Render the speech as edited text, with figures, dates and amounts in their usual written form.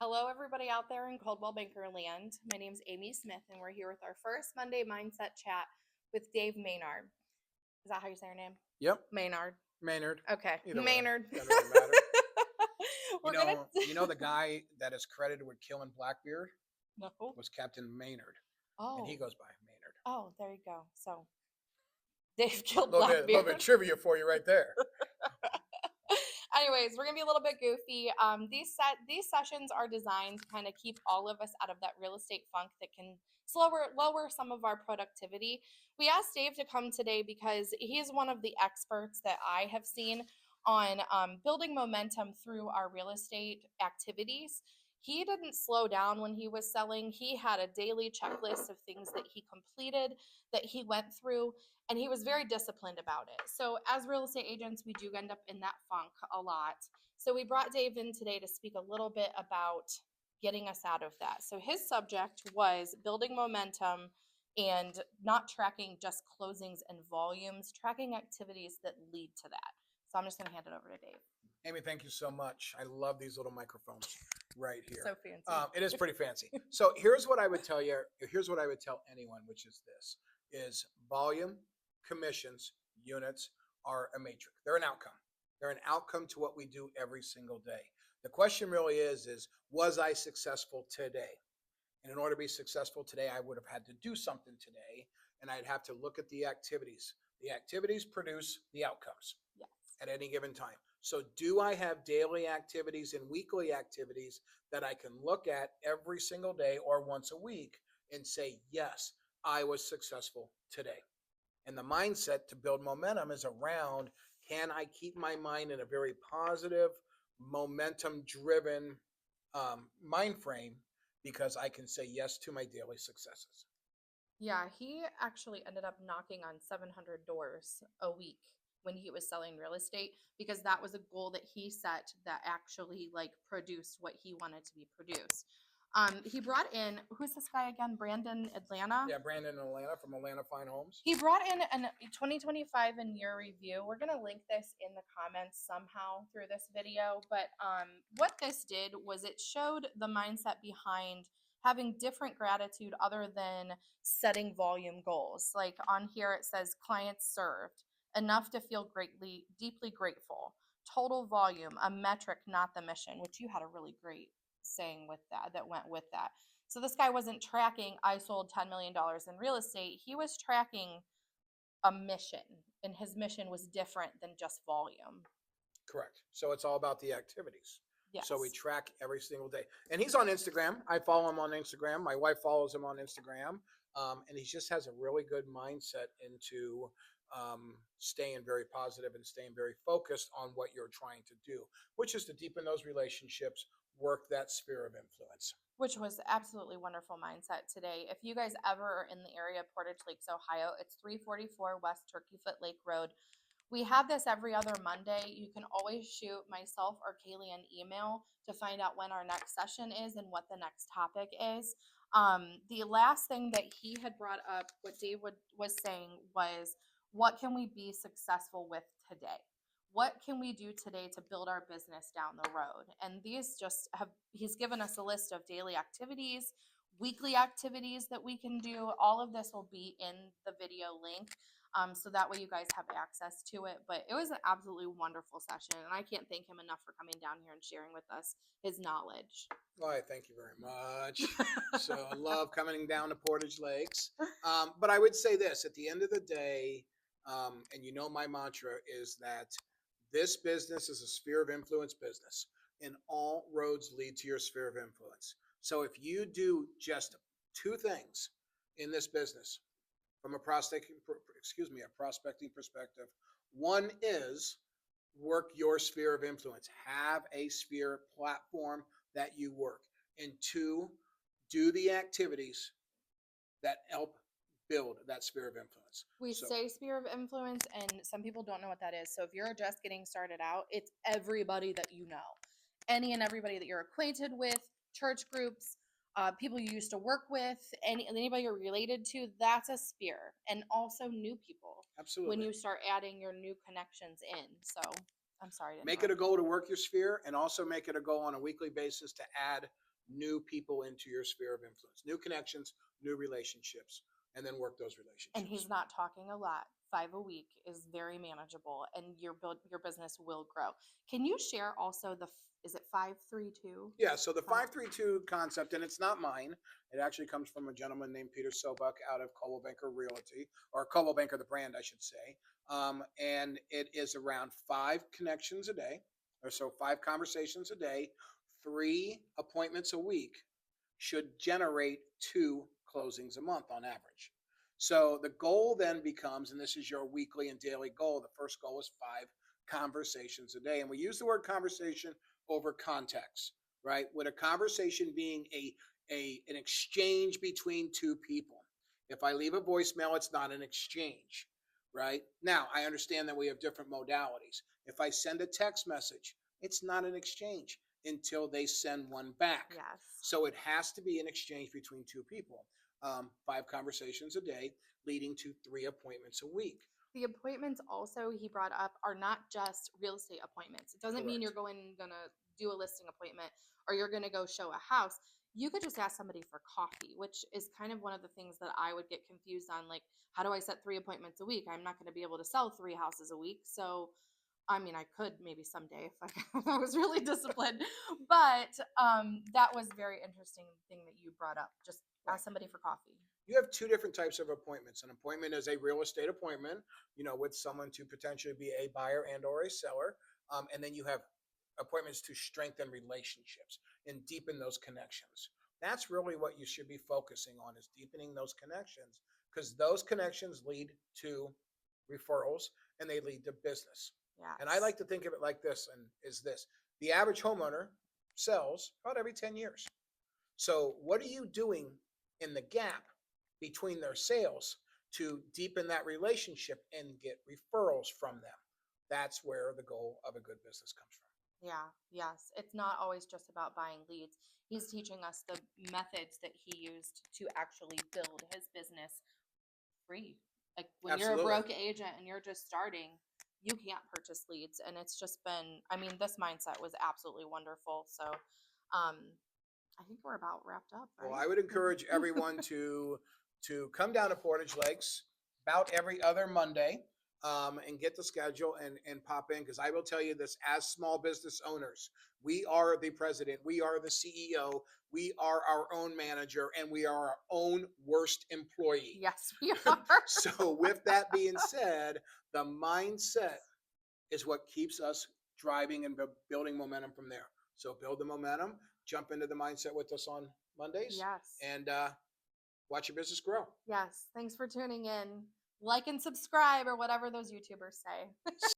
Hello, everybody out there in Coldwell Banker Land. My name is Amy Smith, and we're here with our first Monday Mindset Chat with Dave Maynard. Is that how you say your name? Yep, Maynard. Maynard. Okay, Either way, Maynard. doesn't really matter. We're gonna. You know the guy that is credited with killing Blackbeard No. was Captain Maynard, and he Oh. goes by Maynard. Oh, there you go. So Dave killed A little Blackbeard. bit trivia for you right there. Anyways, we're gonna be a little bit goofy. These sessions are designed to kind of keep all of us out of that real estate funk that can lower some of our productivity. We asked Dave to come today because he's one of the experts that I have seen on building momentum through our real estate activities. He didn't slow down when he was selling. He had a daily checklist of things that he completed, that he went through, and he was very disciplined about it. So as real estate agents, we do end up in that funk a lot. So we brought Dave in today to speak a little bit about getting us out of that. So his subject was building momentum and not tracking just closings and volumes, tracking activities that lead to that. So I'm just going to hand it over to Dave. Amy, thank you so much. I love these little microphones right here. So fancy. It is pretty fancy. So here's what I would tell you. Here's what I would tell anyone, which is this: is volume, commissions, units are a matrix. They're an outcome. They're an outcome to what we do every single day. The question really is was I successful today? And in order to be successful today, I would have had to do something today, and I'd have to look at the activities. The activities produce the outcomes Yes. at any given time. So do I have daily activities and weekly activities that I can look at every single day or once a week and say, yes, I was successful today? And the mindset to build momentum is around, can I keep my mind in a very positive, momentum-driven mind frame, because I can say yes to my daily successes. Yeah, he actually ended up knocking on 700 doors a week when he was selling real estate because that was a goal that he set that actually produced what he wanted to be produced. He brought in, who's this guy again? Brandon Atlanta. Yeah, Brandon in Atlanta from Atlanta Fine Homes. He brought in a 2025 in year review. We're gonna link this in the comments somehow through this video. But what this did was it showed the mindset behind having different gratitude other than setting volume goals. Like on here it says clients served, enough to feel deeply grateful. Total volume, a metric, not the mission, which you had a really great saying with that went with that. So this guy wasn't tracking, I sold $10 million in real estate. He was tracking a mission, and his mission was different than just volume. Correct. So it's all about the activities. Yes. So we track every single day. And he's on Instagram. I follow him on Instagram. My wife follows him on Instagram. And he just has a really good mindset into staying very positive and staying very focused on what you're trying to do, which is to deepen those relationships, work that sphere of influence. Which was absolutely wonderful mindset today. If you guys ever are in the area of Portage Lakes, Ohio, it's 344 West Turkeyfoot Lake Road. We have this every other Monday. You can always shoot myself or Kaylee an email to find out when our next session is and what the next topic is. The last thing that he had brought up, what Dave was saying was, what can we be successful with today? What can we do today to build our business down the road? And he's given us a list of daily activities, weekly activities that we can do. All of this will be in the video link. So that way you guys have access to it. But it was an absolutely wonderful session, and I can't thank him enough for coming down here and sharing with us his knowledge. Why, thank you very much. So I love coming down to Portage Lakes. But I would say this, at the end of the day, and you know my mantra is that this business is a sphere of influence business, and all roads lead to your sphere of influence. So if you do just two things in this business, from a prospecting perspective. One is work your sphere of influence. Have a sphere platform that you work. And two, do the activities that help build that sphere of influence. We say sphere of influence, and some people don't know what that is. So if you're just getting started out, it's everybody that you know. Any and everybody that you're acquainted with, church groups, people you used to work with, anybody you're related to, that's a sphere. And also new people. Absolutely. When you start adding your new connections in. So I'm sorry to make it a goal to work your sphere, and also make it a goal on a weekly basis to add new people into your sphere of influence, new connections, new relationships, and then work those relationships. And he's not talking a lot. 5 a week is very manageable, and your business will grow. Can you share also is it 532? Yeah, so the Five- 532 concept, and it's not mine. It actually comes from a gentleman named Peter Sobuk out of Coldwell Banker Realty, or Coldwell Banker, the brand, I should say. And it is around 5 connections a day, or so 5 conversations a day, 3 appointments a week should generate 2 closings a month on average. So the goal then becomes, and this is your weekly and daily goal, the first goal is 5 conversations a day. And we use the word conversation over context, right? With a conversation being an exchange between 2 people. If I leave a voicemail, it's not an exchange, right? Now, I understand that we have different modalities. If I send a text message, it's not an exchange until they send one back. Yes. So it has to be an exchange between 2 people. 5 conversations a day leading to 3 appointments a week. The appointments also he brought up are not just real estate appointments. It doesn't mean Correct. you're gonna do a listing appointment or you're gonna go show a house. You could just ask somebody for coffee, which is kind of one of the things that I would get confused on. Like, how do I set 3 appointments a week? I'm not going to be able to sell 3 houses a week. So, I mean, I could maybe someday if if I was really disciplined. But that was very interesting thing that you brought up. Just Right. ask somebody for coffee. You have 2 different types of appointments. An appointment is a real estate appointment, with someone to potentially be a buyer and or a seller. And then you have appointments to strengthen relationships and deepen those connections. That's really what you should be focusing on, is deepening those connections, because those connections lead to referrals and they lead to business. Yeah. And I like to think of it like this, and is this: the average homeowner sells about every 10 years. So what are you doing in the gap between their sales to deepen that relationship and get referrals from them? That's where the goal of a good business comes from. Yeah, yes. It's not always just about buying leads. He's teaching us the methods that he used to actually build his business free. Like when you're a Absolutely. broke agent and you're just starting, you can't purchase leads. And it's just been, I mean, this mindset was absolutely wonderful. So I think we're about wrapped up, Well, right? I would encourage everyone to come down to Portage Lakes about every other Monday, and get the schedule and pop in, because I will tell you this: as small business owners, we are the president, we are the CEO, we are our own manager, and we are our own worst employee. Yes, we are. So, with that being said, the mindset is what keeps us driving and building momentum from there. So, build the momentum, jump into the mindset with us on Mondays, Yes. and watch your business grow. Yes. Thanks for tuning in. Like and subscribe or whatever those YouTubers say.